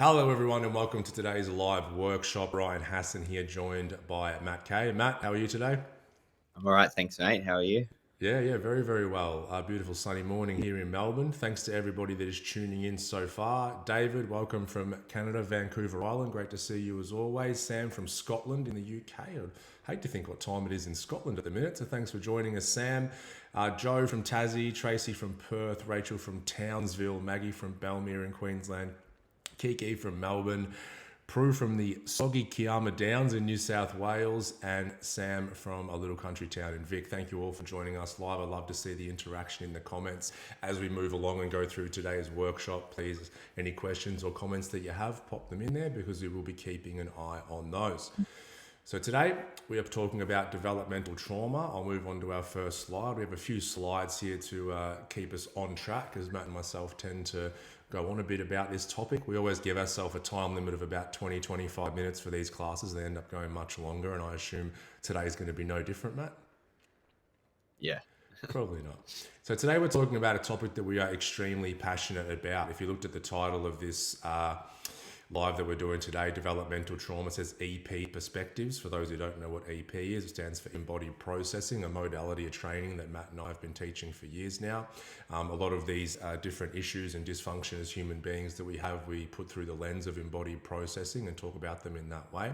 Hello, everyone, and welcome to today's live workshop. Ryan Hassan here, joined by Matt Kay. Matt, how are you today? I'm all right, thanks, mate. How are you? Yeah, very, very well. A beautiful sunny morning here in Melbourne. Thanks to everybody that is tuning in so far. David, welcome from Canada, Vancouver Island. Great to see you as always. Sam from Scotland in the UK. I'd hate to think what time it is in Scotland at the minute, so thanks for joining us, Sam. Joe from Tassie, Tracy from Perth, Rachel from Townsville, Maggie from Belmere in Queensland, Kiki from Melbourne, Prue from the soggy Kiama Downs in New South Wales, and Sam from a little country town in Vic. Thank you all for joining us live. I'd love to see the interaction in the comments as we move along and go through today's workshop. Please, any questions or comments that you have, pop them in there because we will be keeping an eye on those. So today we are talking about developmental trauma. I'll move on to our first slide. We have a few slides here to keep us on track, as Matt and myself tend to go on a bit about this topic. We always give ourselves a time limit of about 20-25 minutes for these classes. They end up going much longer, and I assume today is going to be no different, Matt? Yeah. Probably not. So today we're talking about a topic that we are extremely passionate about. If you looked at the title of this live that we're doing today, Developmental Trauma, says EP Perspectives. For those who don't know what EP is, it stands for Embodied Processing, a modality of training that Matt and I have been teaching for years now. A lot of these different issues and dysfunction as human beings that we have, we put through the lens of embodied processing and talk about them in that way.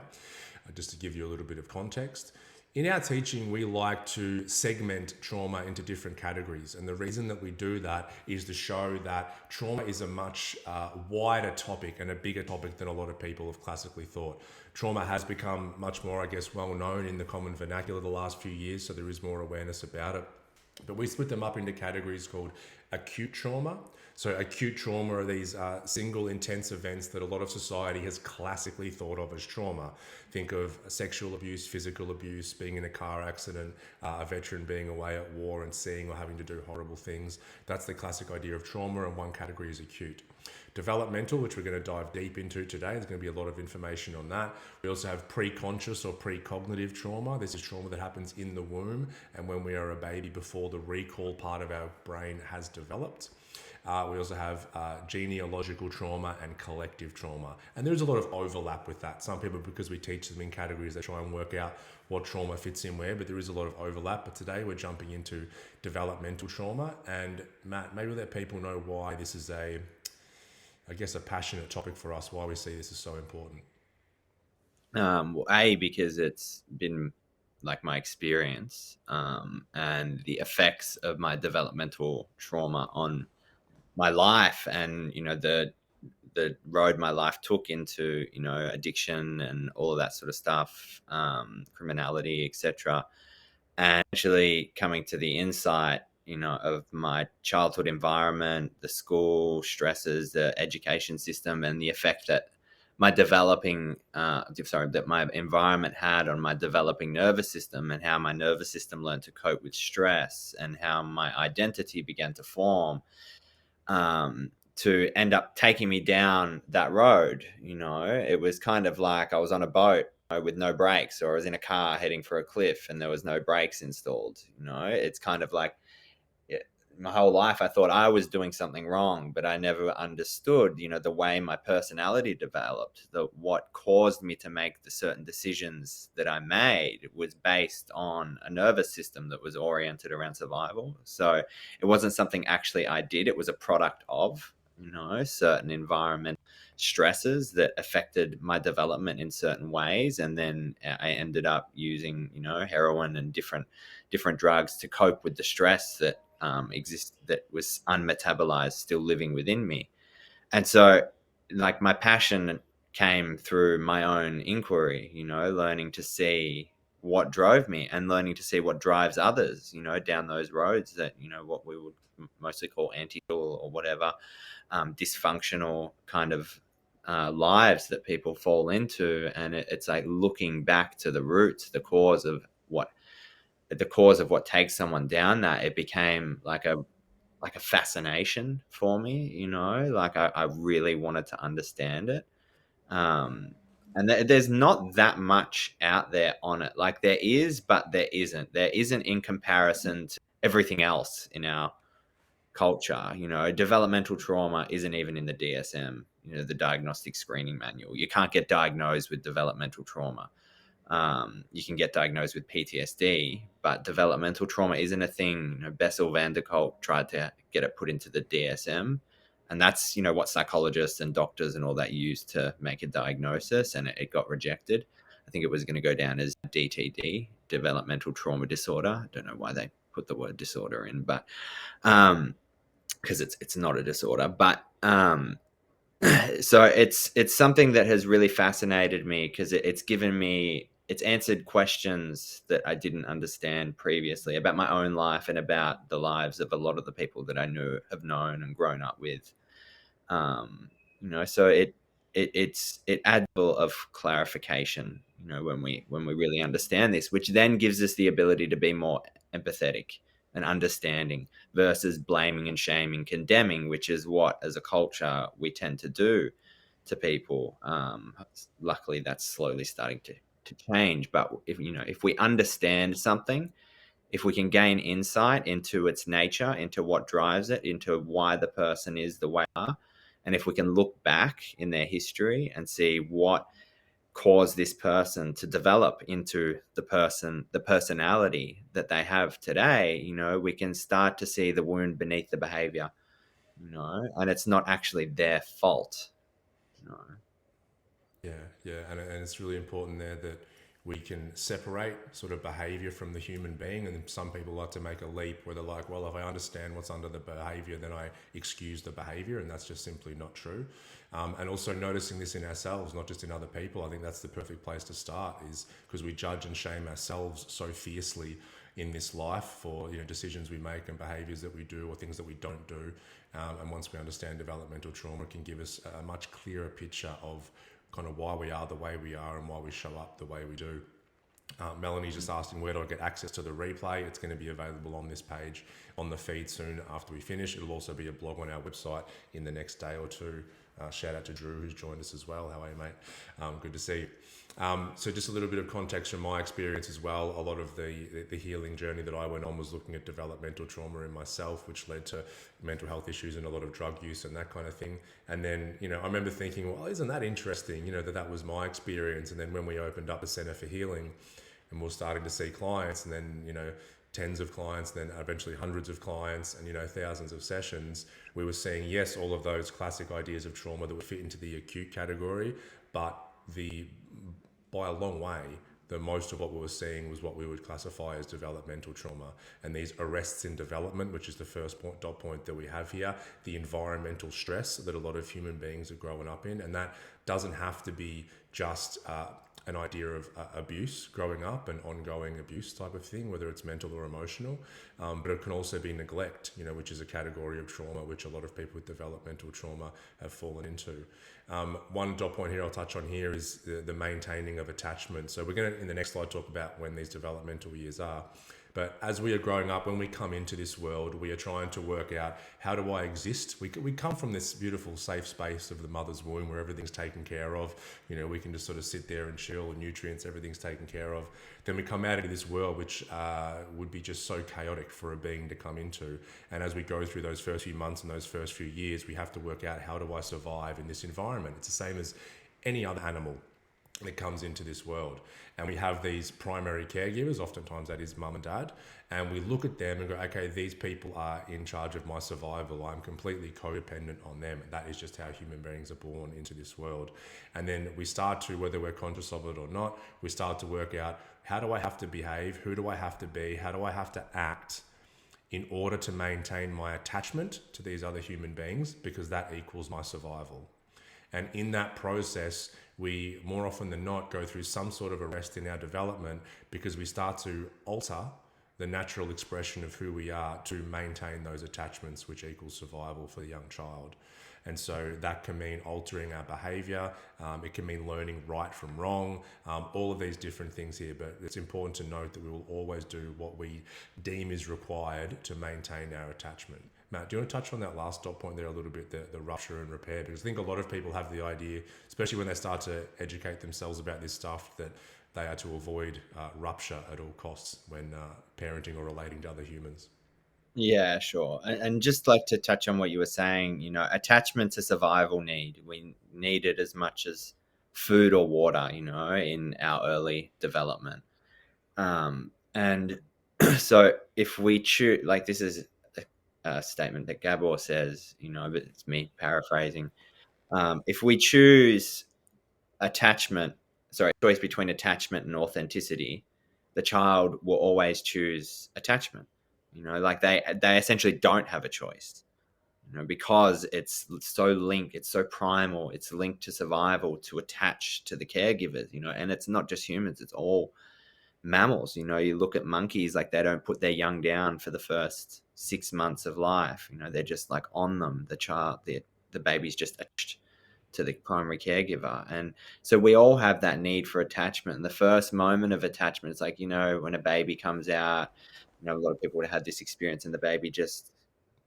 Just to give you a little bit of context. In our teaching, we like to segment trauma into different categories. And the reason that we do that is to show that trauma is a much wider topic and a bigger topic than a lot of people have classically thought. Trauma has become much more, I guess, well known in the common vernacular the last few years, so there is more awareness about it. But we split them up into categories called acute trauma. So acute trauma are these single intense events that a lot of society has classically thought of as trauma. Think of sexual abuse, physical abuse, being in a car accident, a veteran being away at war and seeing or having to do horrible things. That's the classic idea of trauma, and one category is acute. Developmental, which we're going to dive deep into today. There's going to be a lot of information on that. We also have pre-conscious or pre-cognitive trauma. This is trauma that happens in the womb and when we are a baby before the recall part of our brain has developed. We also have genealogical trauma and collective trauma. And there's a lot of overlap with that. Some people, because we teach them in categories, they try and work out what trauma fits in where, but there is a lot of overlap. But today we're jumping into developmental trauma. And Matt, maybe let people know why this is a passionate topic for us, why we see this as so important. Well, because it's been like my experience and the effects of my developmental trauma on my life, and the road my life took into addiction and all of that sort of stuff, criminality, etc. And actually coming to the insight of my childhood environment, the school stresses, the education system, and the effect that that my environment had on my developing nervous system, and how my nervous system learned to cope with stress, and how my identity began to form, to end up taking me down that road. It was kind of like I was on a boat with no brakes, or I was in a car heading for a cliff and there was no brakes installed. It's kind of like my whole life I thought I was doing something wrong, but I never understood, the way my personality developed, what caused me to make the certain decisions that I made was based on a nervous system that was oriented around survival. So it wasn't something actually I did. It was a product of, certain environment stresses that affected my development in certain ways. And then I ended up using, heroin and different drugs to cope with the stress that that was unmetabolized, still living within me. And so like my passion came through my own inquiry, learning to see what drove me and learning to see what drives others, down those roads that, what we would mostly call anti-social or whatever, dysfunctional kind of lives that people fall into. And it's like looking back to the roots, the cause of what takes someone down that. It became like a fascination for me, like I really wanted to understand it. And there's not that much out there on it. Like there is, but there isn't in comparison to everything else in our culture. Developmental trauma isn't even in the DSM, the Diagnostic Screening Manual. You can't get diagnosed with developmental trauma. You can get diagnosed with PTSD, but developmental trauma isn't a thing. Bessel van der Kolk tried to get it put into the DSM, and that's what psychologists and doctors and all that use to make a diagnosis, and it got rejected. I think it was going to go down as DTD, developmental trauma disorder. I don't know why they put the word disorder in, but because it's not a disorder, but so it's something that has really fascinated me, because it's answered questions that I didn't understand previously about my own life and about the lives of a lot of the people that I have known and grown up with. So it adds a level of clarification, when we really understand this, which then gives us the ability to be more empathetic and understanding, versus blaming and shaming, condemning, which is what, as a culture, we tend to do to people. Luckily, that's slowly starting to change. But if we understand something, if we can gain insight into its nature, into what drives it, into why the person is the way they are, and if we can look back in their history and see what caused this person to develop into the personality that they have today, we can start to see the wound beneath the behavior, and it's not actually their fault. you know. Yeah, and it's really important there that we can separate sort of behavior from the human being. And some people like to make a leap where they're like, well, if I understand what's under the behavior, then I excuse the behavior, and that's just simply not true. And also noticing this in ourselves, not just in other people. I think that's the perfect place to start, is because we judge and shame ourselves so fiercely in this life for decisions we make and behaviors that we do or things that we don't do. And once we understand developmental trauma, it can give us a much clearer picture of kind of why we are the way we are and why we show up the way we do. Melanie's just asking, where do I get access to the replay? It's going to be available on this page on the feed soon after we finish. It'll also be a blog on our website in the next day or two. Shout out to Drew, who's joined us as well. How are you, mate? Good to see you. So just a little bit of context from my experience as well. A lot of the healing journey that I went on was looking at developmental trauma in myself, which led to mental health issues and a lot of drug use and that kind of thing. And then, I remember thinking, well, isn't that interesting, that was my experience. And then when we opened up a Center for Healing and we're starting to see clients, and then, tens of clients, then eventually hundreds of clients, and thousands of sessions, we were seeing, yes, all of those classic ideas of trauma that would fit into the acute category, but by a long way, the most of what we were seeing was what we would classify as developmental trauma. And these arrests in development, which is the first dot point that we have here, the environmental stress that a lot of human beings are growing up in. And that doesn't have to be just an idea of abuse growing up, and ongoing abuse type of thing, whether it's mental or emotional, but it can also be neglect, which is a category of trauma which a lot of people with developmental trauma have fallen into. One dot point here I'll touch on here is the maintaining of attachment. So we're going to, in the next slide, talk about when these developmental years are. But as we are growing up, when we come into this world, we are trying to work out, how do I exist? We come from this beautiful safe space of the mother's womb where everything's taken care of. We can just sort of sit there and chill, and nutrients, everything's taken care of. Then we come out into this world, which would be just so chaotic for a being to come into. And as we go through those first few months and those first few years, we have to work out, how do I survive in this environment? It's the same as any other animal that comes into this world. And we have these primary caregivers, oftentimes that is mum and dad, and we look at them and go, okay, these people are in charge of my survival. I'm completely codependent on them. That is just how human beings are born into this world. And then we start to, whether we're conscious of it or not, we start to work out, how do I have to behave? Who do I have to be? How do I have to act in order to maintain my attachment to these other human beings? Because that equals my survival. And in that process, we more often than not go through some sort of arrest in our development, because we start to alter the natural expression of who we are to maintain those attachments, which equals survival for the young child. And so that can mean altering our behavior. It can mean learning right from wrong, all of these different things here. But it's important to note that we will always do what we deem is required to maintain our attachment. Matt, do you want to touch on that last dot point there a little bit, the rupture and repair? Because I think a lot of people have the idea, especially when they start to educate themselves about this stuff, that they are to avoid rupture at all costs when parenting or relating to other humans. Yeah, sure. And just like to touch on what you were saying, attachment's a survival need. We need it as much as food or water, in our early development. And so if we choose, like, this is a statement that Gabor says, but it's me paraphrasing. If we choose attachment, sorry, choice between attachment and authenticity, the child will always choose attachment. Like they essentially don't have a choice. Because it's so linked, it's so primal, it's linked to survival, to attach to the caregivers. And it's not just humans; it's all mammals. You look at monkeys, like they don't put their young down for the first 6 months of life. They're just like on them. The baby's just attached to the primary caregiver. And so we all have that need for attachment. And the first moment of attachment, it's like, when a baby comes out, a lot of people would have had this experience, and the baby just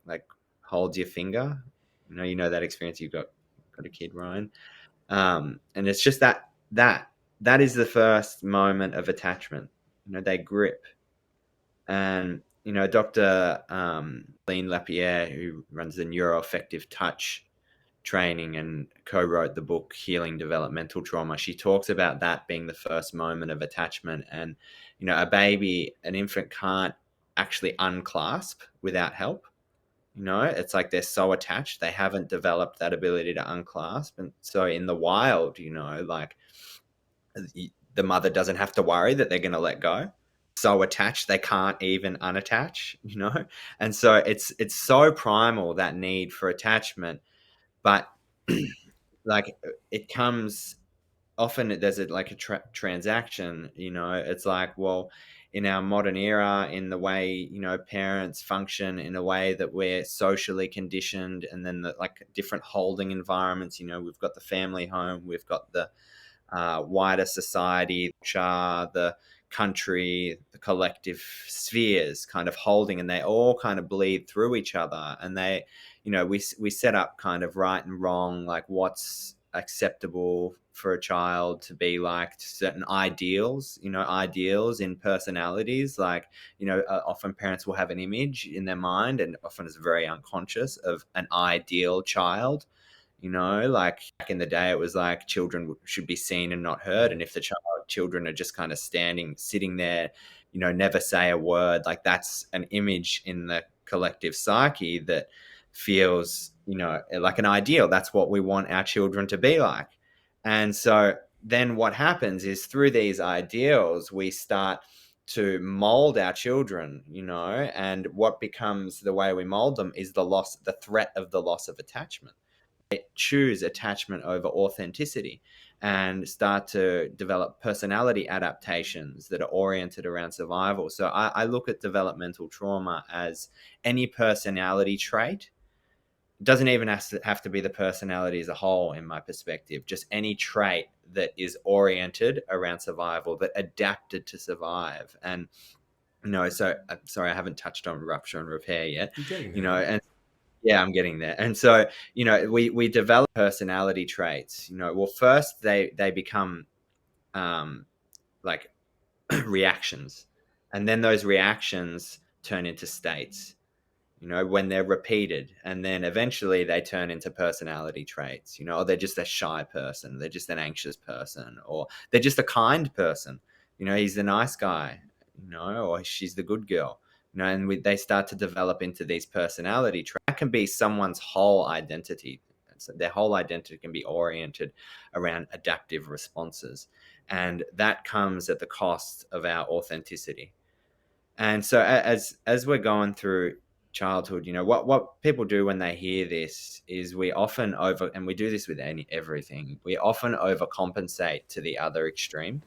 like holds your finger. That experience. You've got a kid, Ryan. And it's just that is the first moment of attachment. They grip. And Dr. Lean Lapierre, who runs the neuroaffective touch training and co-wrote the book Healing Developmental Trauma, she talks about that being the first moment of attachment. And an infant can't actually unclasp without help. It's like they're so attached, they haven't developed that ability to unclasp. And so in the wild, like, the mother doesn't have to worry that they're going to let go. So attached, they can't even unattach. And so it's so primal, that need for attachment. But like, it comes often, there's like a transaction. It's like, well, in our modern era, in the way parents function, in a way that we're socially conditioned, and then the like different holding environments. We've got the family home, we've got the wider society, the country, the collective spheres kind of holding, and they all kind of bleed through each other. And we set up kind of right and wrong, like what's acceptable for a child to be, like certain ideals, ideals in personalities. Like, often parents will have an image in their mind, and often it's very unconscious, of an ideal child. Like back in the day, it was like children should be seen and not heard. And if the children are just kind of sitting there, never say a word, like that's an image in the collective psyche that feels, like an ideal. That's what we want our children to be like. And so then what happens is, through these ideals, we start to mold our children, and what becomes the way we mold them is the threat of the loss of attachment. Choose attachment over authenticity, and start to develop personality adaptations that are oriented around survival. So I look at developmental trauma as any personality trait. It doesn't even have to be the personality as a whole, in my perspective. Just any trait that is oriented around survival, that adapted to survive. And so sorry, I haven't touched on rupture and repair yet. You're getting there. And yeah, I'm getting there. And so, we develop personality traits. Well, first they become like reactions, and then those reactions turn into states. When they're repeated, and then eventually they turn into personality traits. Or they're just a shy person, they're just an anxious person, or they're just a kind person. He's the nice guy, or she's the good girl. And they start to develop into these personality traits. That can be someone's whole identity. So their whole identity can be oriented around adaptive responses, and that comes at the cost of our authenticity. And so as we're going through childhood, what people do when they hear this is, we often and we do this with everything, we often overcompensate to the other extreme.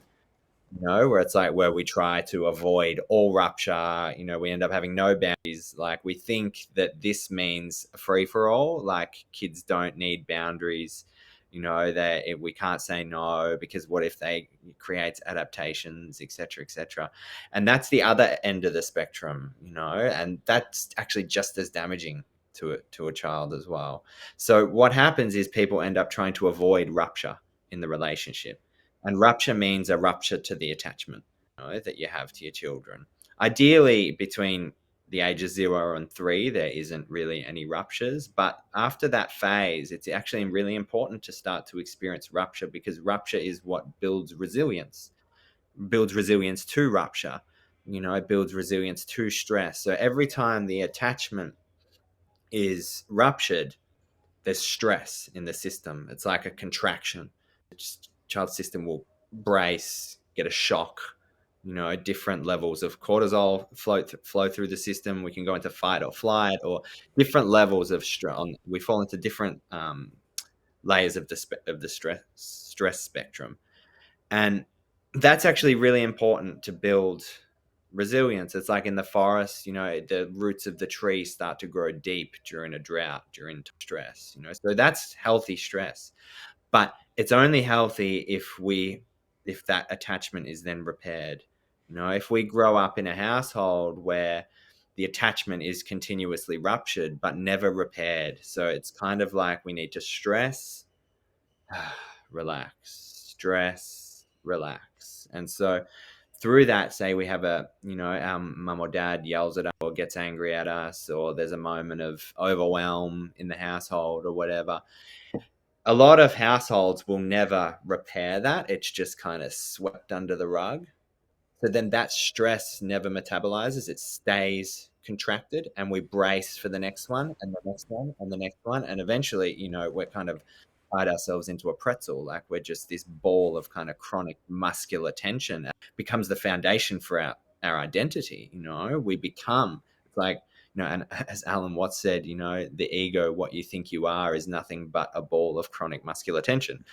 Where it's like, where we try to avoid all rupture. We end up having no boundaries. Like, we think that this means a free for all. Like, kids don't need boundaries. That we can't say no, because what if they creates adaptations, etc., etc. And that's the other end of the spectrum. And that's actually just as damaging to a child as well. So what happens is, people end up trying to avoid rupture in the relationship. And rupture means a rupture to the attachment, that you have to your children. Ideally, between the ages 0 and 3, there isn't really any ruptures. But after that phase, it's actually really important to start to experience rupture, because rupture is what builds resilience to rupture. It builds resilience to stress. So every time the attachment is ruptured, there's stress in the system. It's like a contraction. The child's system will brace, get a shock. Different levels of cortisol flow through the system. We can go into fight or flight, or different levels of stress. We fall into different layers of the stress spectrum, and that's actually really important to build resilience. It's like in the forest, the roots of the tree start to grow deep during a drought, during stress, so that's healthy stress. But it's only healthy if that attachment is then repaired. If we grow up in a household where the attachment is continuously ruptured but never repaired, so it's kind of like we need to stress, relax, stress, relax. And so through that, say we have our mum or dad yells at us or gets angry at us, or there's a moment of overwhelm in the household or whatever. A lot of households will never repair that. It's just kind of swept under the rug. So then that stress never metabolizes. It stays contracted, and we brace for the next one and the next one and the next one. And eventually, we're kind of tied ourselves into a pretzel. Like we're just this ball of kind of chronic muscular tension. It becomes the foundation for our identity. We become, it's like, and as Alan Watts said, the ego, what you think you are, is nothing but a ball of chronic muscular tension.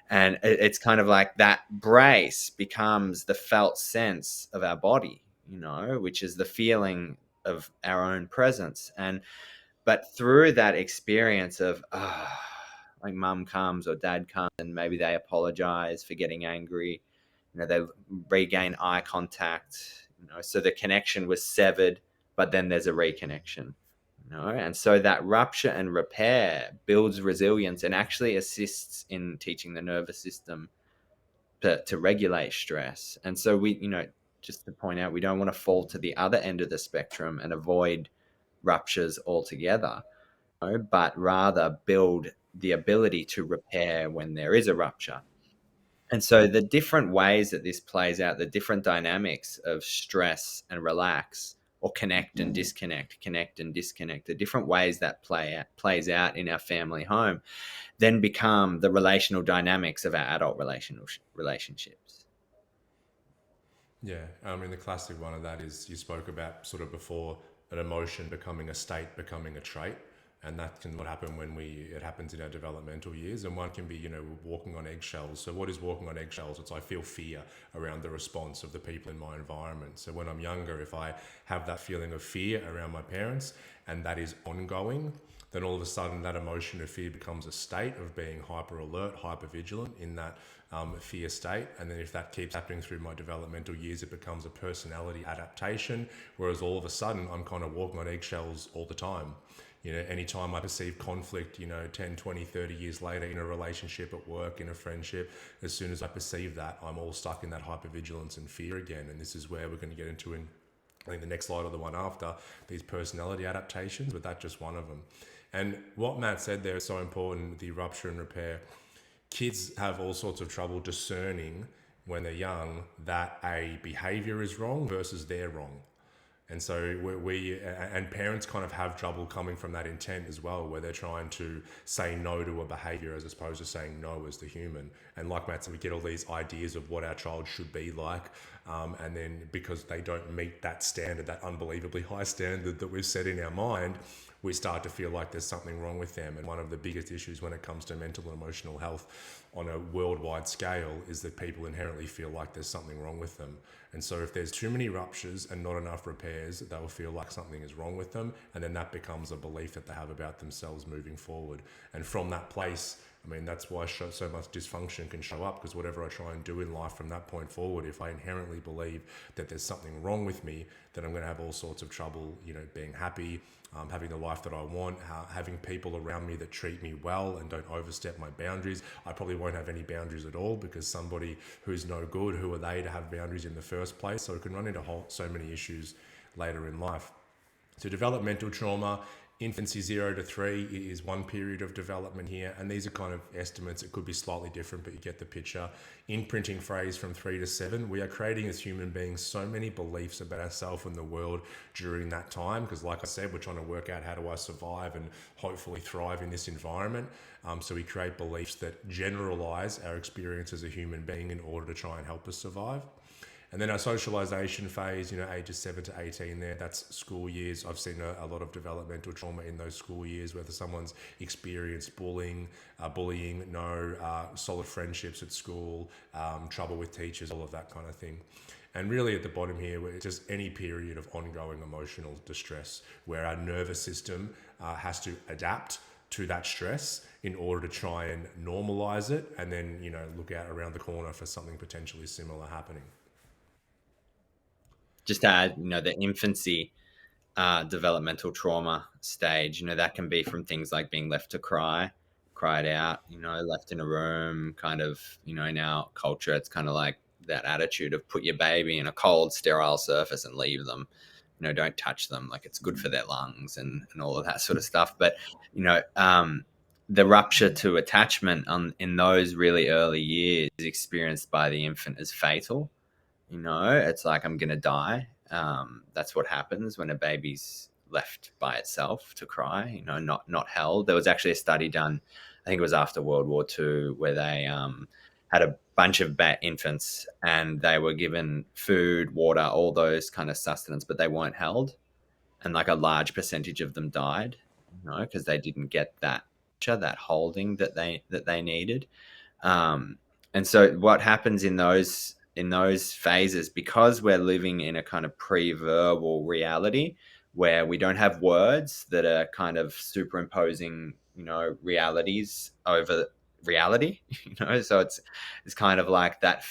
And it's kind of like that brace becomes the felt sense of our body, which is the feeling of our own presence. But through that experience of, like mum comes or dad comes and maybe they apologize for getting angry, they regain eye contact, so the connection was severed, but then there's a reconnection. And so that rupture and repair builds resilience and actually assists in teaching the nervous system to regulate stress. And so we, just to point out, we don't want to fall to the other end of the spectrum and avoid ruptures altogether, but rather build the ability to repair when there is a rupture. And so the different ways that this plays out, the different dynamics of stress and relax, or connect and disconnect, the different ways that plays out in our family home, then become the relational dynamics of our adult relationships. Yeah, I mean, the classic one of that is you spoke about sort of before, an emotion becoming a state, becoming a trait. And that can what happen when it happens in our developmental years. And one can be, walking on eggshells. So what is walking on eggshells? It's I feel fear around the response of the people in my environment. So when I'm younger, if I have that feeling of fear around my parents and that is ongoing, then all of a sudden that emotion of fear becomes a state of being hyper alert, hyper vigilant in that fear state. And then if that keeps happening through my developmental years, it becomes a personality adaptation. Whereas all of a sudden I'm kind of walking on eggshells all the time. Anytime I perceive conflict, 10, 20, 30 years later in a relationship, at work, in a friendship, as soon as I perceive that, I'm all stuck in that hypervigilance and fear again. And this is where we're going to get into I think the next slide or the one after, these personality adaptations, but that's just one of them. And what Matt said there is so important, the rupture and repair. Kids have all sorts of trouble discerning when they're young that a behavior is wrong versus they're wrong. And so we and parents kind of have trouble coming from that intent as well, where they're trying to say no to a behavior as opposed to saying no as the human. And like Matt said, we get all these ideas of what our child should be like. And then because they don't meet that standard, that unbelievably high standard that we've set in our mind, we start to feel like there's something wrong with them. And one of the biggest issues when it comes to mental and emotional health on a worldwide scale is that people inherently feel like there's something wrong with them. And so if there's too many ruptures and not enough repairs, they'll feel like something is wrong with them. And then that becomes a belief that they have about themselves moving forward. And from that place, I mean, that's why so much dysfunction can show up, because whatever I try and do in life from that point forward, if I inherently believe that there's something wrong with me, then I'm going to have all sorts of trouble, being happy, having the life that I want, having people around me that treat me well and don't overstep my boundaries. I probably won't have any boundaries at all, because somebody who's no good, who are they to have boundaries in the first place? So it can run into so many issues later in life. So developmental trauma, infancy 0 to 3 is one period of development here, and these are kind of estimates. It could be slightly different, but you get the picture. Imprinting phase from 3 to 7. We are creating as human beings so many beliefs about ourselves and the world during that time, because like I said, we're trying to work out how do I survive and hopefully thrive in this environment. So we create beliefs that generalize our experience as a human being in order to try and help us survive. And then our socialization phase, ages 7 to 18 there, that's school years. I've seen a lot of developmental trauma in those school years, whether someone's experienced bullying, no solid friendships at school, trouble with teachers, all of that kind of thing. And really at the bottom here, it's just any period of ongoing emotional distress where our nervous system has to adapt to that stress in order to try and normalize it, and then, look out around the corner for something potentially similar happening. Just to add, the infancy developmental trauma stage, that can be from things like being left to cry, cried out, left in a room, kind of, in our culture, it's kind of like that attitude of put your baby in a cold, sterile surface and leave them. Don't touch them, like it's good for their lungs and all of that sort of stuff. But, the rupture to attachment in those really early years is experienced by the infant as fatal. It's like, I'm going to die. That's what happens when a baby's left by itself to cry, not held. There was actually a study done, I think it was after World War II, where they had a bunch of infants and they were given food, water, all those kind of sustenance, but they weren't held. And like a large percentage of them died, because they didn't get that holding that they needed. And so what happens in those phases, because we're living in a kind of pre-verbal reality where we don't have words that are kind of superimposing, realities over reality, so it's kind of like that,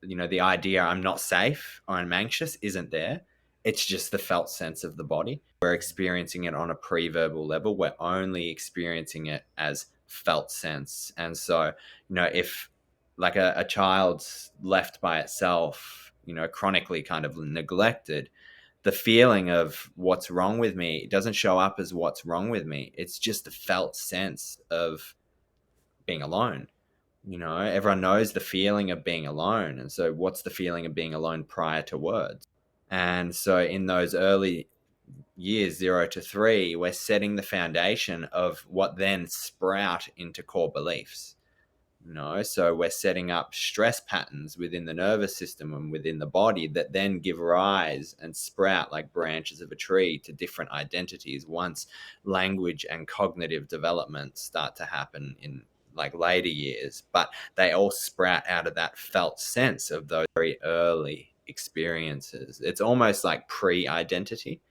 the idea I'm not safe or I'm anxious isn't there. It's just the felt sense of the body. We're experiencing it on a pre-verbal level. We're only experiencing it as felt sense. And so, if like a child's left by itself, chronically kind of neglected, the feeling of what's wrong with me doesn't show up as what's wrong with me. It's just the felt sense of being alone. Everyone knows the feeling of being alone. And so what's the feeling of being alone prior to words? And so in those early years, 0 to 3, we're setting the foundation of what then sprout into core beliefs. So we're setting up stress patterns within the nervous system and within the body that then give rise and sprout like branches of a tree to different identities once language and cognitive development start to happen in like later years. But they all sprout out of that felt sense of those very early experiences. It's almost like pre-identity.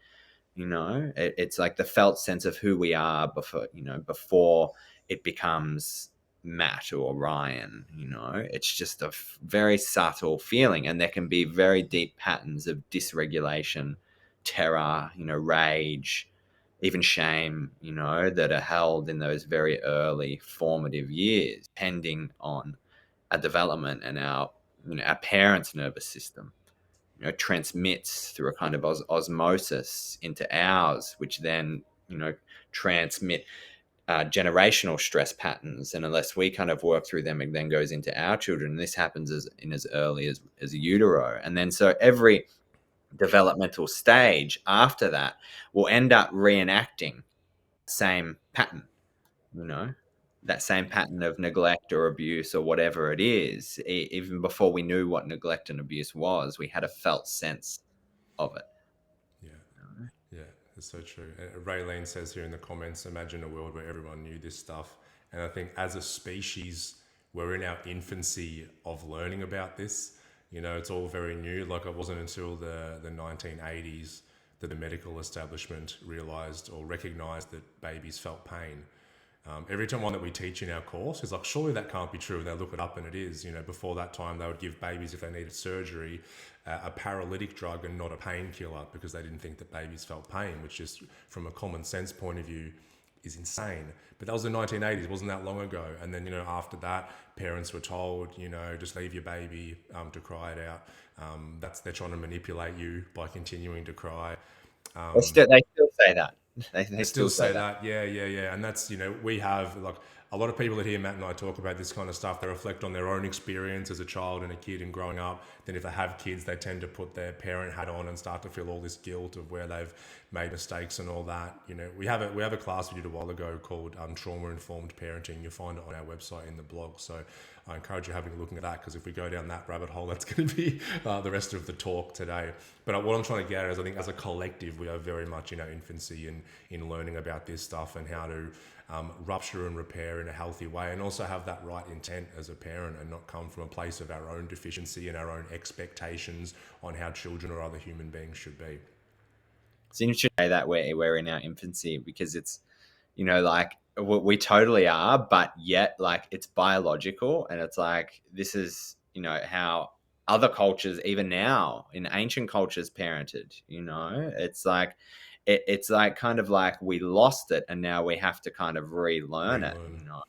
It's like the felt sense of who we are before it becomes Matt or Ryan. It's just a very subtle feeling, and there can be very deep patterns of dysregulation, terror, rage, even shame, that are held in those very early formative years, depending on our development and our parents' nervous system. Transmits through a kind of osmosis into ours, which then transmit generational stress patterns, and unless we kind of work through them, it then goes into our children. This happens as early as utero, and then so every developmental stage after that will end up reenacting same pattern. That same pattern of neglect or abuse or whatever it is. Even before we knew what neglect and abuse was, we had a felt sense of it. Yeah. Yeah, it's so true. Raylene says here in the comments, imagine a world where everyone knew this stuff. And I think as a species, we're in our infancy of learning about this. It's all very new. Like it wasn't until the 1980s that the medical establishment realized or recognized that babies felt pain. Every time one that we teach in our course is like, surely that can't be true. And they look it up and it is. Before that time, they would give babies, if they needed surgery, a paralytic drug and not a painkiller because they didn't think that babies felt pain, which is, from a common sense point of view, is insane. But that was the 1980s, it wasn't that long ago. And then, after that, parents were told, just leave your baby to cry it out. They're trying to manipulate you by continuing to cry. They still say that. They They still still say say that. that, yeah, yeah, yeah, and that's we have like a lot of people that hear Matt and I talk about this kind of stuff. They reflect on their own experience as a child and a kid and growing up. Then if they have kids, they tend to put their parent hat on and start to feel all this guilt of where they've made mistakes and all that. We have a class we did a while ago called Trauma Informed Parenting. You'll find it on our website in the blog. So I encourage you having a look at that because if we go down that rabbit hole, that's going to be the rest of the talk today. But what I'm trying to get at is I think as a collective, we are very much in our infancy in learning about this stuff and how to rupture and repair in a healthy way, and also have that right intent as a parent and not come from a place of our own deficiency and our own expectations on how children or other human beings should be. It's interesting to say that we're in our infancy because it's, like we totally are, but yet like it's biological, and it's like this is how other cultures, even now in ancient cultures, parented. It's like it's like kind of like we lost it, and now we have to kind of relearn it. Relearn.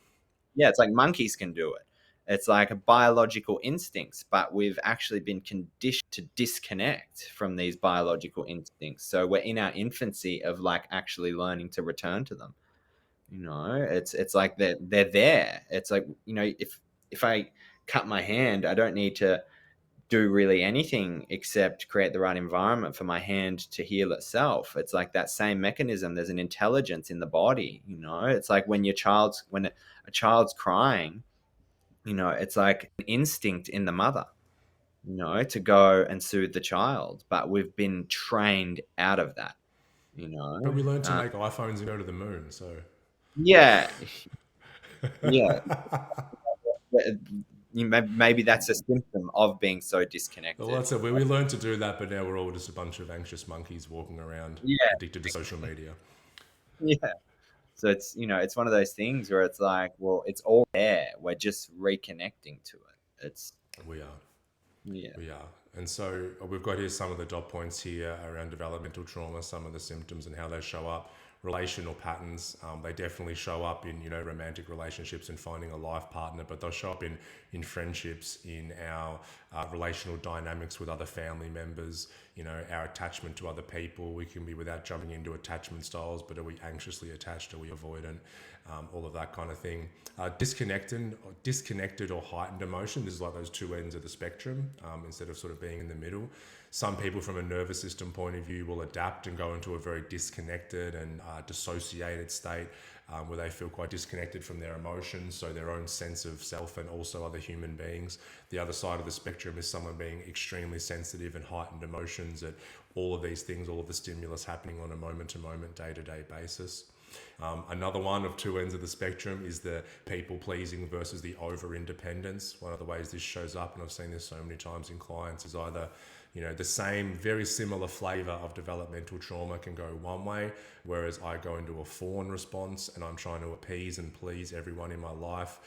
Yeah, it's like monkeys can do it. It's like a biological instincts, but we've actually been conditioned to disconnect from these biological instincts. So we're in our infancy of like actually learning to return to them. It's like they're there. It's like, if I cut my hand, I don't need to do really anything except create the right environment for my hand to heal itself. It's like that same mechanism. There's an intelligence in the body. It's like when a child's crying, it's like an instinct in the mother, to go and soothe the child, but we've been trained out of that. you But know we learned to uh, make iPhones and go to the moon, so. yeah, yeah. Maybe that's a symptom of being so Well, disconnected. that's it. We learned to do that, but now we're all just a bunch of anxious monkeys walking around Yeah, addicted to social media. yeah. So it's one of those things where it's like, well, it's all there. We're just reconnecting to it. It's We are. Yeah. We are. And so we've got here some of the dot points here around developmental trauma, some of the symptoms and how they show up. Relational patterns, they definitely show up in romantic relationships and finding a life partner, but they'll show up in friendships, in our relational dynamics with other family members, our attachment to other people. We can be, without jumping into attachment styles, but are we anxiously attached? Are we avoidant? All of that kind of thing. Disconnected or heightened emotion. This is like those two ends of the spectrum, instead of sort of being in the middle. Some people, from a nervous system point of view, will adapt and go into a very disconnected and dissociated state, where they feel quite disconnected from their emotions, so their own sense of self and also other human beings. The other side of the spectrum is someone being extremely sensitive and heightened emotions at all of these things, all of the stimulus happening on a moment-to-moment, day-to-day basis. Another one of two ends of the spectrum is the people pleasing versus the over independence. One of the ways this shows up, and I've seen this so many times in clients, is either the same very similar flavor of developmental trauma can go one way, whereas I go into a fawn response and I'm trying to appease and please everyone in my life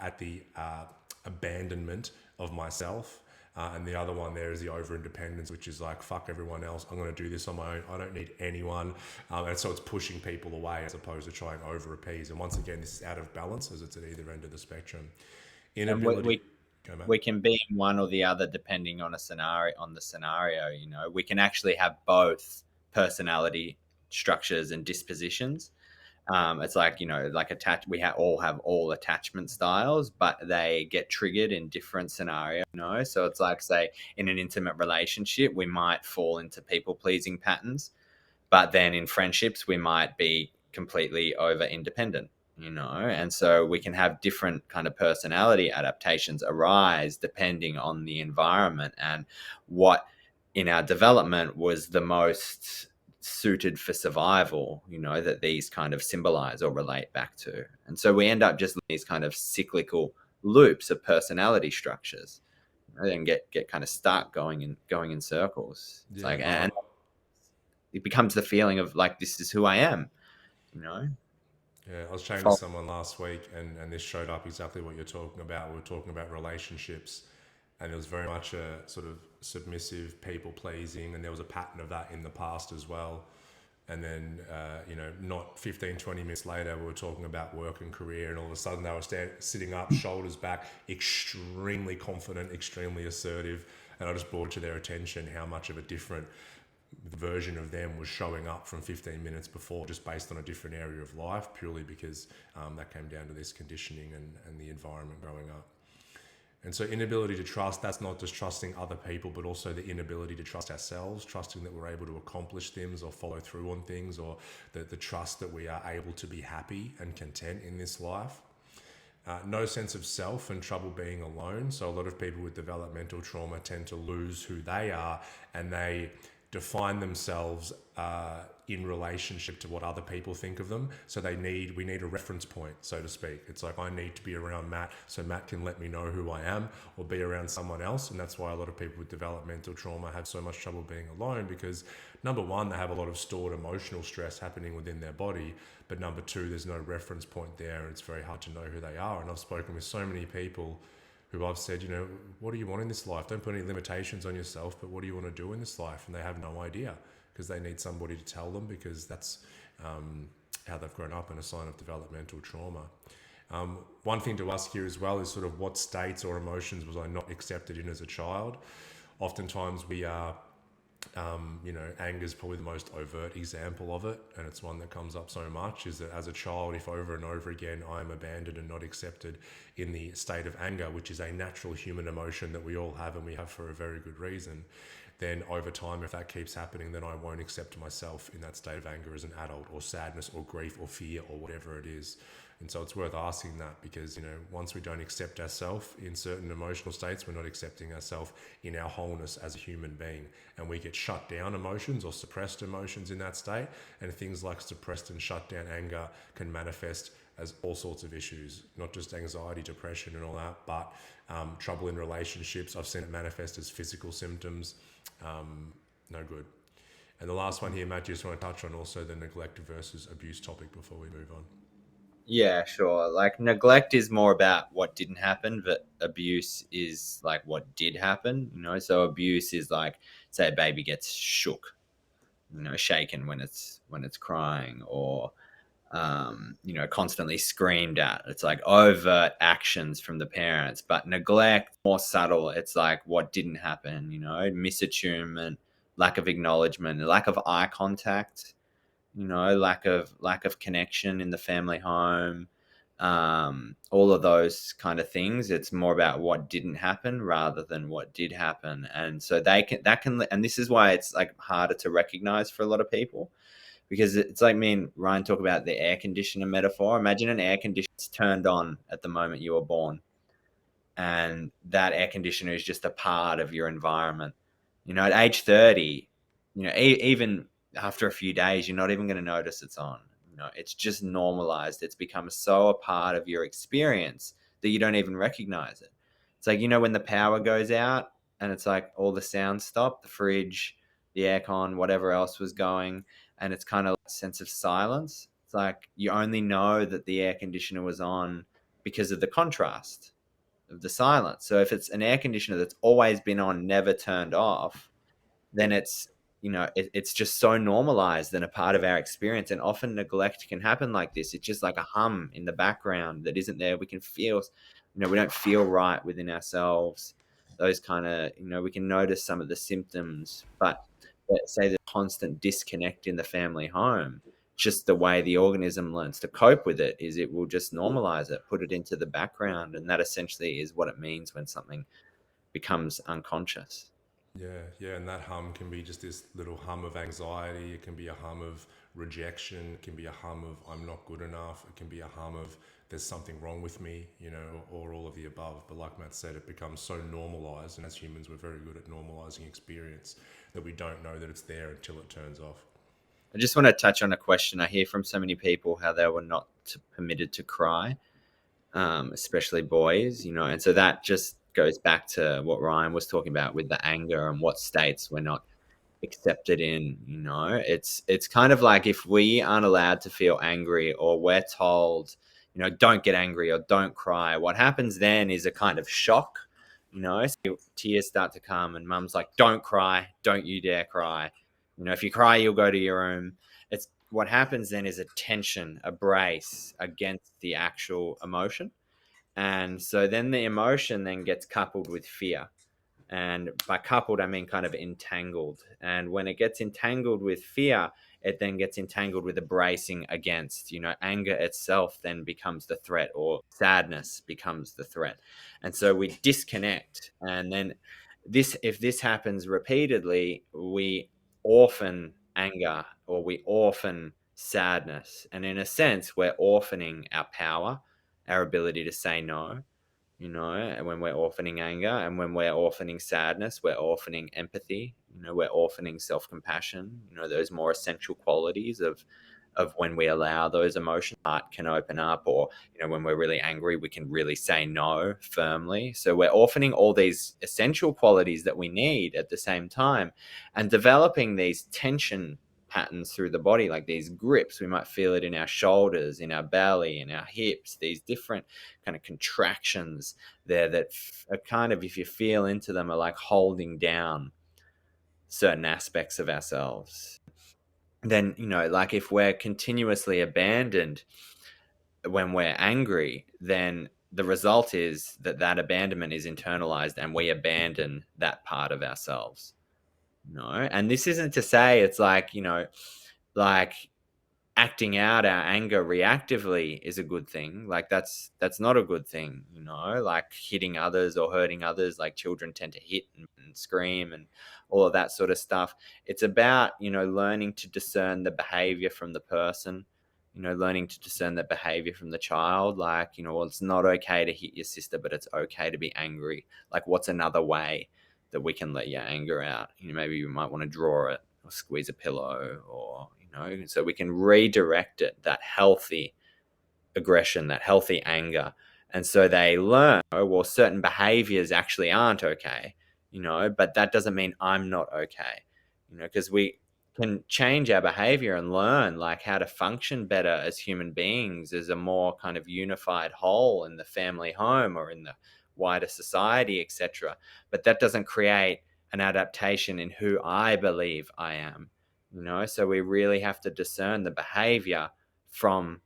at the abandonment of myself. And the other one there is the over independence, which is like, fuck everyone else. I'm going to do this on my own. I don't need anyone. And so it's pushing people away as opposed to trying over appease. And once again, this is out of balance as it's at either end of the spectrum. And Inability. Go, Matt. we can be in one or the other depending on the scenario. We can actually have both personality structures and dispositions. It's like, like all have all attachment styles, but they get triggered in different scenarios. So it's like, say, in an intimate relationship, we might fall into people pleasing patterns, but then in friendships we might be completely over independent. And so we can have different kind of personality adaptations arise depending on the environment and what in our development was the most suited for survival, that these kind of symbolize or relate back to. And so we end up just these kind of cyclical loops of personality structures and get kind of stuck going in circles. It's Yeah, like, and it becomes the feeling of like, this is who I am, you know. yeah, I was chatting to someone last week, and this showed up exactly what you're talking about. We were talking about relationships, and it was very much a sort of submissive, people pleasing, and there was a pattern of that in the past as well. And then, not 15, 20 minutes later, we were talking about work and career, and all of a sudden they were sitting up, shoulders back, extremely confident, extremely assertive. And I just brought to their attention how much of a different version of them was showing up from 15 minutes before, just based on a different area of life, purely because that came down to this conditioning and the environment growing up. And so, inability to trust, that's not just trusting other people, but also the inability to trust ourselves, trusting that we're able to accomplish things or follow through on things, or the trust that we are able to be happy and content in this life. No sense of self and trouble being alone. So, a lot of people with developmental trauma tend to lose who they are, and they define themselves in relationship to what other people think of them. So we need a reference point, so to speak. It's like, I need to be around Matt so Matt can let me know who I am, or be around someone else. And that's why a lot of people with developmental trauma have so much trouble being alone, because number one, they have a lot of stored emotional stress happening within their body. But number two, there's no reference point there, and it's very hard to know who they are. And I've spoken with so many people who I've said, what do you want in this life? Don't put any limitations on yourself, but what do you want to do in this life? And they have no idea, because they need somebody to tell them, because that's how they've grown up, in a sign of developmental trauma. One thing to ask here as well is sort of, what states or emotions was I not accepted in as a child? Oftentimes we are anger is probably the most overt example of it, and it's one that comes up so much, is that as a child, if over and over again I am abandoned and not accepted in the state of anger, which is a natural human emotion that we all have, and we have for a very good reason, then over time, if that keeps happening, then I won't accept myself in that state of anger as an adult, or sadness or grief or fear or whatever it is. And so it's worth asking that, because, once we don't accept ourselves in certain emotional states, we're not accepting ourselves in our wholeness as a human being. And we get shut down emotions or suppressed emotions in that state. And things like suppressed and shut down anger can manifest as all sorts of issues, not just anxiety, depression and all that, but trouble in relationships. I've seen it manifest as physical symptoms. No good. And the last one here, Matt, you just want to touch on also the neglect versus abuse topic before we move on. Yeah, sure. Like, neglect is more about what didn't happen, but abuse is like what did happen, So abuse is like, say a baby gets shook, shaken when it's crying, or constantly screamed at. It's like overt actions from the parents. But neglect, more subtle. It's like what didn't happen, misattunement, lack of acknowledgement, lack of eye contact, lack of connection in the family home, all of those kind of things. It's more about what didn't happen rather than what did happen. And so and this is why it's like harder to recognize for a lot of people, because it's like me and Ryan talk about the air conditioner metaphor. Imagine an air conditioner that's turned on at the moment you were born, and that air conditioner is just a part of your environment. At age 30, even after a few days, you're not even going to notice it's on. It's just normalized. It's become so a part of your experience that you don't even recognize it. It's like, when the power goes out and it's like all the sound stopped, the fridge, the aircon, whatever else was going, and it's kind of a sense of silence. It's like you only know that the air conditioner was on because of the contrast of the silence. So if it's an air conditioner that's always been on, never turned off, then it's just so normalized and a part of our experience. And often neglect can happen like this. It's just like a hum in the background that isn't there. We can feel, we don't feel right within ourselves. Those kind of, we can notice some of the symptoms, but let's say the constant disconnect in the family home, just the way the organism learns to cope with it is it will just normalize it, put it into the background. And that essentially is what it means when something becomes unconscious. Yeah, and that hum can be just this little hum of anxiety. It can be a hum of rejection. It can be a hum of I'm not good enough. It can be a hum of there's something wrong with me, or all of the above. But like Matt said, it becomes so normalized, and as humans, we're very good at normalizing experience, that we don't know that it's there until it turns off. I just want to touch on a question. I hear from so many people how they were not permitted to cry, especially boys, and so that just goes back to what Ryan was talking about with the anger and what states we're not accepted in. It's kind of like, if we aren't allowed to feel angry, or we're told, don't get angry or don't cry, what happens then is a kind of shock. So tears start to come and mum's like, don't cry, don't you dare cry, if you cry you'll go to your room. It's what happens then is a tension, a brace against the actual emotion. And so then the emotion then gets coupled with fear. And by coupled, I mean kind of entangled. And when it gets entangled with fear, it then gets entangled with a bracing against. Anger itself then becomes the threat, or sadness becomes the threat. And so we disconnect. And then if this happens repeatedly, we orphan anger, or we orphan sadness. And in a sense, we're orphaning our power, our ability to say no. And when we're orphaning anger, and when we're orphaning sadness, we're orphaning empathy. We're orphaning self-compassion. Those more essential qualities of when we allow those emotions, heart can open up, or when we're really angry, we can really say no firmly. So we're orphaning all these essential qualities that we need at the same time, and developing these tension patterns through the body, like these grips. We might feel it in our shoulders, in our belly, in our hips, these different kind of contractions there that are kind of, if you feel into them, are like holding down certain aspects of ourselves. Then, like if we're continuously abandoned when we're angry, then the result is that abandonment is internalized, and we abandon that part of ourselves. And this isn't to say it's like, like acting out our anger reactively is a good thing. Like that's not a good thing. Like hitting others or hurting others, like children tend to hit and scream and all of that sort of stuff. It's about learning to discern the behavior from the person, learning to discern the behavior from the child. Like, well, it's not okay to hit your sister, but it's okay to be angry. Like, what's another way that we can let your anger out? Maybe you might want to draw it, or squeeze a pillow, or so we can redirect it, that healthy aggression, that healthy anger. And so they learn, well, certain behaviors actually aren't okay, but that doesn't mean I'm not okay, because we can change our behavior and learn like how to function better as human beings, as a more kind of unified whole in the family home or in the wider society, etc. But that doesn't create an adaptation in who I believe I am. So we really have to discern the behavior from,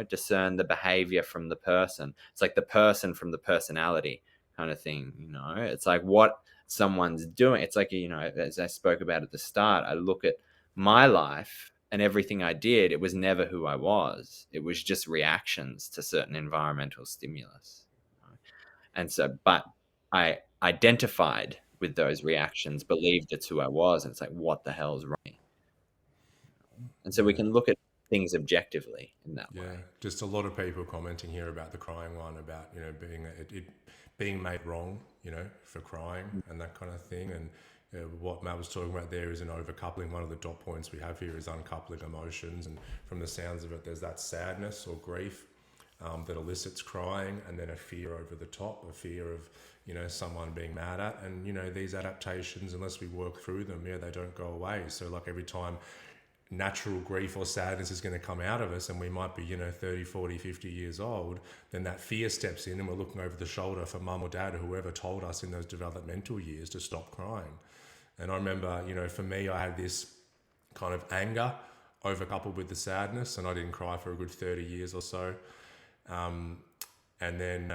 discern the behavior from the person. It's like the person from the personality kind of thing. It's like what someone's doing. It's like, as I spoke about at the start, I look at my life and everything I did, it was never who I was. It was just reactions to certain environmental stimulus. And so, but I identified with those reactions, believed it's who I was, and it's like, what the hell's wrong? And so we Yeah. can look at things objectively in that Yeah, way. just a lot of people commenting here about the crying one, about being made wrong, for crying and that kind of thing. And what Matt was talking about there is an overcoupling. One of the dot points we have here is uncoupling emotions, and from the sounds of it, there's that sadness or grief that elicits crying, and then a fear over the top, a fear of someone being mad at. And these adaptations, unless we work through them, they don't go away. So like every time natural grief or sadness is going to come out of us, and we might be 30, 40, 50 years old, then that fear steps in, and we're looking over the shoulder for mum or dad or whoever told us in those developmental years to stop crying. And I remember, for me, I had this kind of anger overcoupled with the sadness, and I didn't cry for a good 30 years or so. And then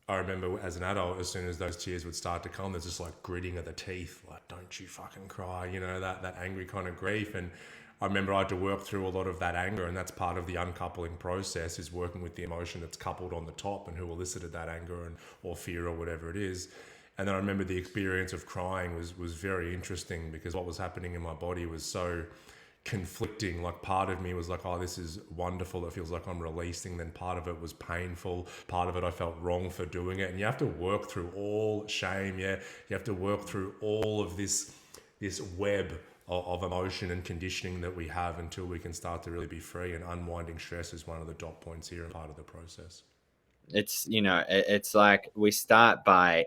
I remember as an adult, as soon as those tears would start to come, there's just like gritting of the teeth, like, don't you fucking cry, that angry kind of grief. And I remember I had to work through a lot of that anger, and that's part of the uncoupling process, is working with the emotion that's coupled on the top and who elicited that anger or fear or whatever it is. And then I remember the experience of crying was very interesting, because what was happening in my body was so conflicting. Like, part of me was like, oh, this is wonderful, it feels like I'm releasing. Then part of it was painful, part of it I felt wrong for doing it. And you have to work through all shame, you have to work through all of this web of emotion and conditioning that we have, until we can start to really be free. And unwinding stress is one of the dot points here and part of the process. It's like we start by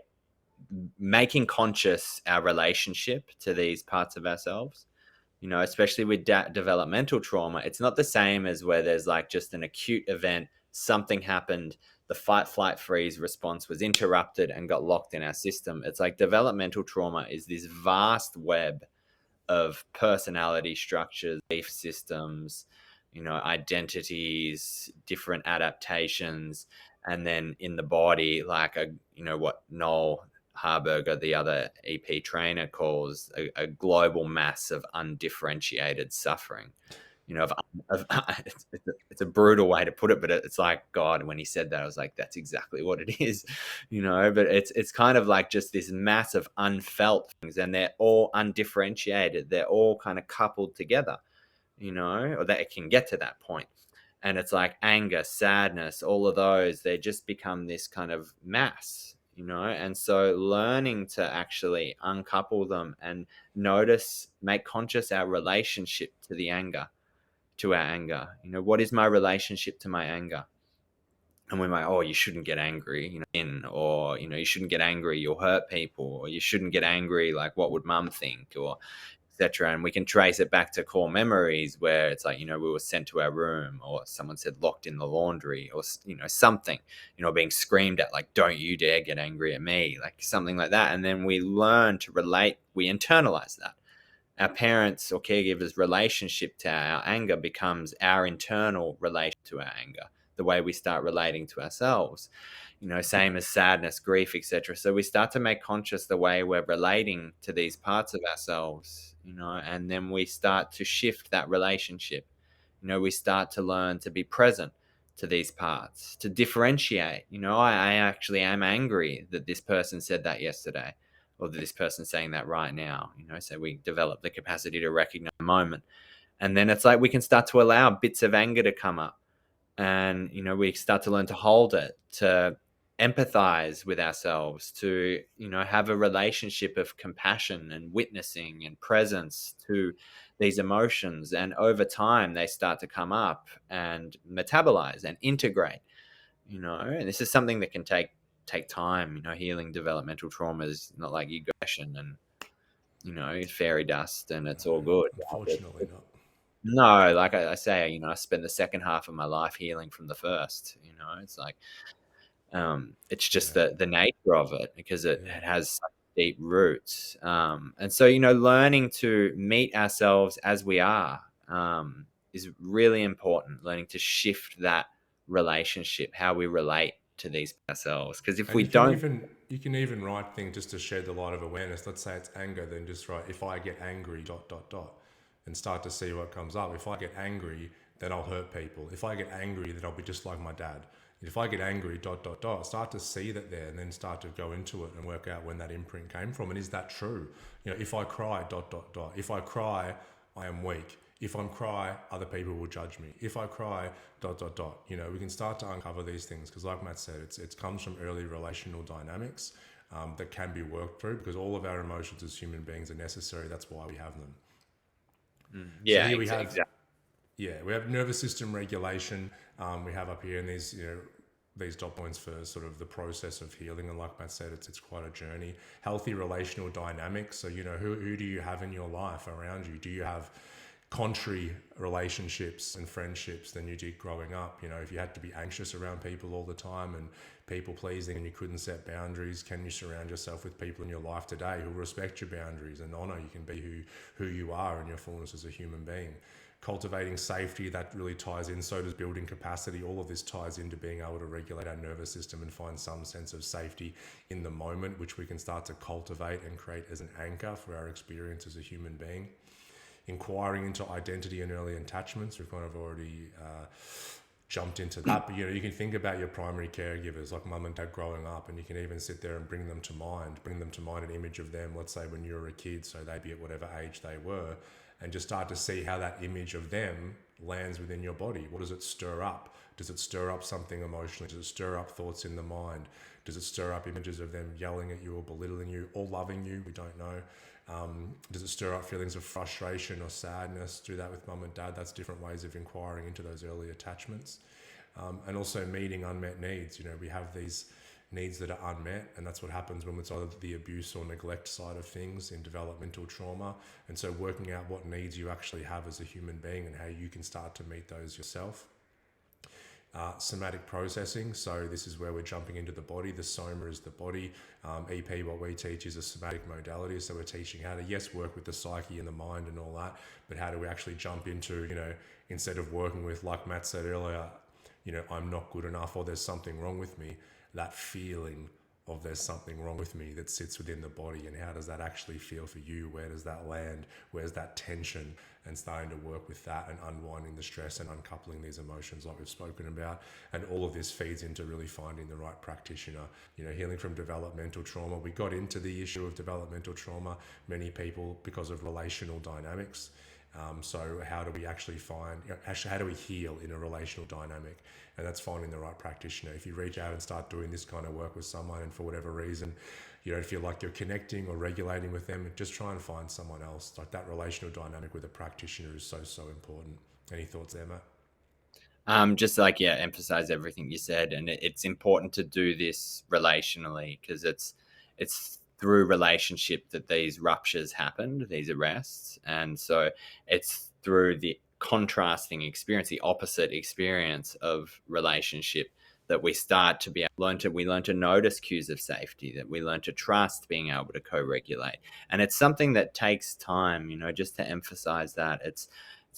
making conscious our relationship to these parts of ourselves. Especially with developmental trauma, it's not the same as where there's like just an acute event, something happened, the fight, flight, freeze response was interrupted and got locked in our system. It's like developmental trauma is this vast web of personality structures, belief systems, identities, different adaptations, and then in the body, like what Noel Harburger, the other EP trainer, calls a global mass of undifferentiated suffering. You know, it's a brutal way to put it, but it's like, God, when he said that, I was like, that's exactly what it is, you know. But it's kind of like just this mass of unfelt things, and they're all undifferentiated. They're all kind of coupled together, you know, or that it can get to that point. And it's like anger, sadness, all of those, they just become this kind of mass, you know. And so learning to actually uncouple them and notice, make conscious our relationship to the anger, to our anger. You know, what is my relationship to my anger? And we're like, oh, you shouldn't get angry, you know, or, you know, you shouldn't get angry, you'll hurt people, or you shouldn't get angry, like, what would mum think, or etc. And we can trace it back to core memories where it's like, you know, we were sent to our room, or someone said locked in the laundry, or, you know, something, you know, being screamed at, like, don't you dare get angry at me, like something like that. And then we learn to relate, we internalize that. Our parents' or caregivers' relationship to our anger becomes our internal relation to our anger, the way we start relating to ourselves, you know, same as sadness, grief, etc. So we start to make conscious the way we're relating to these parts of ourselves, you know, and then we start to shift that relationship. You know, we start to learn to be present to these parts, to differentiate. You know, I actually am angry that this person said that yesterday, or that this person's saying that right now, you know. So we develop the capacity to recognize the moment. And then it's like we can start to allow bits of anger to come up, and, you know, we start to learn to hold it, to empathize with ourselves, to, you know, have a relationship of compassion and witnessing and presence to these emotions. And over time they start to come up and metabolize and integrate, you know. And this is something that can take time. You know, healing developmental trauma is not like you go and, you know, fairy dust and it's all good. Unfortunately not. No, like I say, you know, I spend the second half of my life healing from the first. You know, it's like, it's just Yeah, the nature of it, because it yeah. has such deep roots. And so, you know, learning to meet ourselves as we are, is really important. Learning to shift that relationship, how we relate to these ourselves, because if And we don't, you can even write things just to shed the light of awareness. Let's say it's anger, then just write, if I get angry, dot dot dot, and start to see what comes up. If I get angry, then I'll hurt people. If I get angry, then I'll be just like my dad. If I get angry, dot dot dot, start to see that there, and then start to go into it and work out when that imprint came from, and is that true? You know, if I cry, dot dot dot. If I cry, I am weak. If I cry, other people will judge me. If I cry, dot dot dot. You know, we can start to uncover these things because, like Matt said, it comes from early relational dynamics, that can be worked through, because all of our emotions as human beings are necessary. That's why we have them. So yeah, here we have, exactly. yeah, we have nervous system regulation. We have up here in these, you know, these dot points for sort of the process of healing. And like Matt said, it's quite a journey. Healthy relational dynamics. So, you know, who do you have in your life around you? Do you have contrary relationships and friendships than you did growing up? You know, if you had to be anxious around people all the time and people pleasing and you couldn't set boundaries, can you surround yourself with people in your life today who respect your boundaries and honor you can be who you are in your fullness as a human being? Cultivating safety, that really ties in. So does building capacity. All of this ties into being able to regulate our nervous system and find some sense of safety in the moment, which we can start to cultivate and create as an anchor for our experience as a human being. Inquiring into identity and early attachments, we've kind of already jumped into that, but you know, you can think about your primary caregivers like mum and dad growing up, and you can even sit there and bring them to mind an image of them, let's say when you were a kid, so they'd be at whatever age they were, and just start to see how that image of them lands within your body. What does it stir up? Does it stir up something emotionally? Does it stir up thoughts in the mind? Does it stir up images of them yelling at you or belittling you or loving you? We don't know. Does it stir up feelings of frustration or sadness? Do that with mum and dad. That's different ways of inquiring into those early attachments. And also meeting unmet needs. You know, we have these needs that are unmet, and that's what happens when it's either the abuse or neglect side of things in developmental trauma. And so working out what needs you actually have as a human being and how you can start to meet those yourself. Somatic processing, so this is where we're jumping into the body. The soma is the body. EP, what we teach is a somatic modality, so we're teaching how to, yes, work with the psyche and the mind and all that, but how do we actually jump into, you know, instead of working with, like Matt said earlier, you know, I'm not good enough or there's something wrong with me, that feeling of there's something wrong with me that sits within the body, and how does that actually feel for you? Where does that land? Where's that tension? And starting to work with that and unwinding the stress and uncoupling these emotions like we've spoken about. And all of this feeds into really finding the right practitioner. Healing from developmental trauma. We got into the issue of developmental trauma, many people, because of relational dynamics. So how do we actually how do we heal in a relational dynamic? And that's finding the right practitioner. If you reach out and start doing this kind of work with someone, and for whatever reason you don't feel like you're connecting or regulating with them, just try and find someone else. Like, that relational dynamic with a practitioner is so, so important. Any thoughts there, Matt? Just like, yeah, emphasize everything you said, and it's important to do this relationally, because it's through relationship that these ruptures happened, these arrests, and so it's through the contrasting experience, the opposite experience of relationship, that we start to we learn to notice cues of safety, that we learn to trust being able to co-regulate, and it's something that takes time. Just to emphasize that it's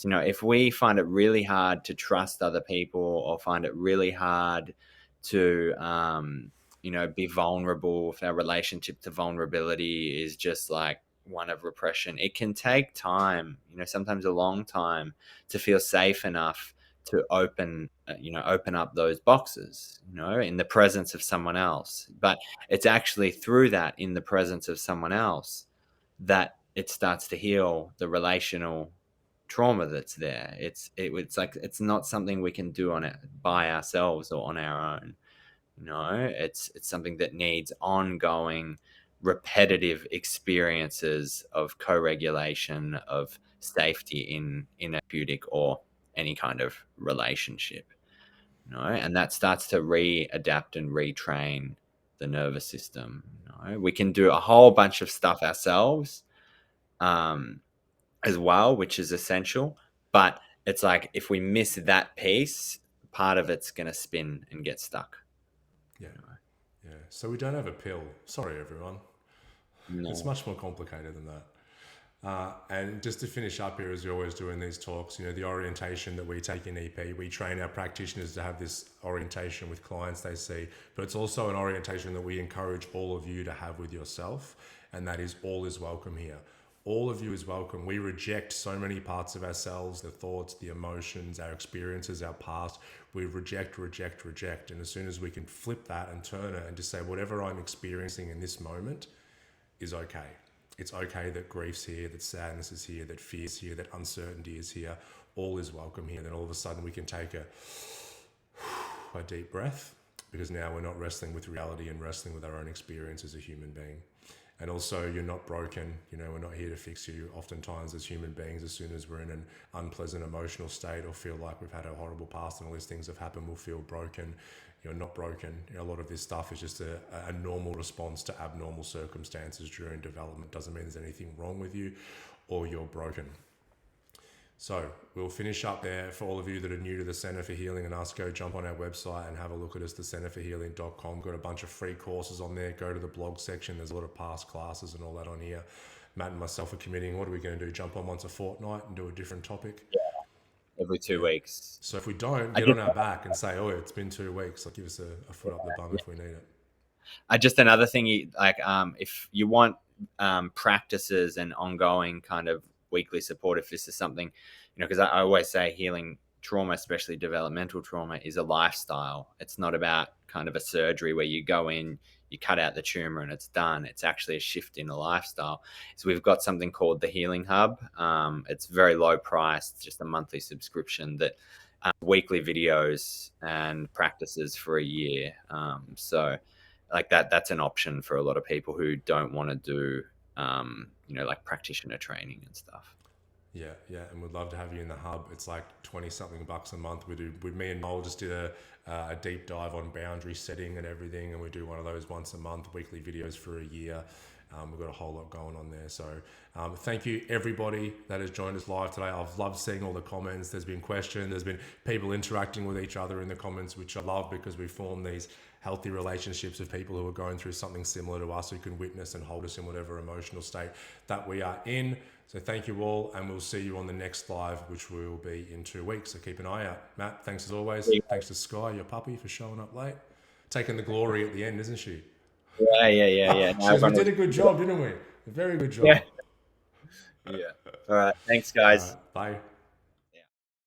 if we find it really hard to trust other people, or find it really hard to, be vulnerable, if our relationship to vulnerability is just like one of repression, it can take time, sometimes a long time, to feel safe enough to open up those boxes, in the presence of someone else. But it's actually through that, in the presence of someone else, that it starts to heal the relational trauma that's there. It's like, it's not something we can do on it by ourselves or on our own. It's something that needs ongoing, repetitive experiences of co-regulation, of safety in a therapeutic or any kind of relationship. And that starts to readapt and retrain the nervous system. We can do a whole bunch of stuff ourselves, as well, which is essential. But it's like, if we miss that piece, part of it's going to spin and get stuck. Yeah. Yeah. So we don't have a pill. Sorry, everyone. It's No. much more complicated than that. And just to finish up here, as we always do in these talks, the orientation that we take in EP, we train our practitioners to have this orientation with clients they see, but it's also an orientation that we encourage all of you to have with yourself, and that is, all is welcome here. All of you is welcome. We reject so many parts of ourselves, the thoughts, the emotions, our experiences, our past. We reject. And as soon as we can flip that and turn it and just say, whatever I'm experiencing in this moment is okay. It's okay that grief's here, that sadness is here, that fear's here, that uncertainty is here. All is welcome here. Then all of a sudden we can take a deep breath, because now we're not wrestling with reality and wrestling with our own experience as a human being. And also, you're not broken. We're not here to fix you. Oftentimes, as human beings, as soon as we're in an unpleasant emotional state or feel like we've had a horrible past and all these things have happened, we'll feel broken. You're not broken. A lot of this stuff is just a normal response to abnormal circumstances during development. Doesn't mean there's anything wrong with you or you're broken. So we'll finish up there. For all of you that are new to the Center for Healing and us, go jump on our website and have a look at us, thecenterforhealing.com. Got a bunch of free courses on there. Go to the blog section. There's a lot of past classes and all that on here. Matt and myself are committing. What are we going to do? Jump on once a fortnight and do a different topic? Yeah, every 2 weeks. So if we don't, get on our back and say, oh, it's been 2 weeks. Like, give us a foot up the bum if we need it. Just another thing, if you want practices and ongoing kind of weekly support, if this is something, because I always say healing trauma, especially developmental trauma, is a lifestyle. It's not about kind of a surgery where you go in, you cut out the tumor and it's done. It's actually a shift in a lifestyle. So we've got something called the Healing Hub. It's very low priced, just a monthly subscription that weekly videos and practices for a year. So like that's an option for a lot of people who don't want to do, like practitioner training and stuff. Yeah, and we'd love to have you in the hub. It's like 20 something bucks a month. Me and Noel just did a deep dive on boundary setting and everything, and we do one of those once a month, weekly videos for a year. We've got a whole lot going on there. So thank you everybody that has joined us live today. I've loved seeing all the comments. There's been questions. There's been people interacting with each other in the comments, which I love, because we form these healthy relationships with people who are going through something similar to us, who can witness and hold us in whatever emotional state that we are in. So thank you all, and we'll see you on the next live, which will be in 2 weeks. So keep an eye out. Matt, thanks as always. Thanks to Sky, your puppy, for showing up late. Taking the glory at the end, isn't she? Yeah. She Now goes, we everyone did was, a good job, didn't we? A very good yeah, job. yeah. All right. Thanks, All guys. right, bye.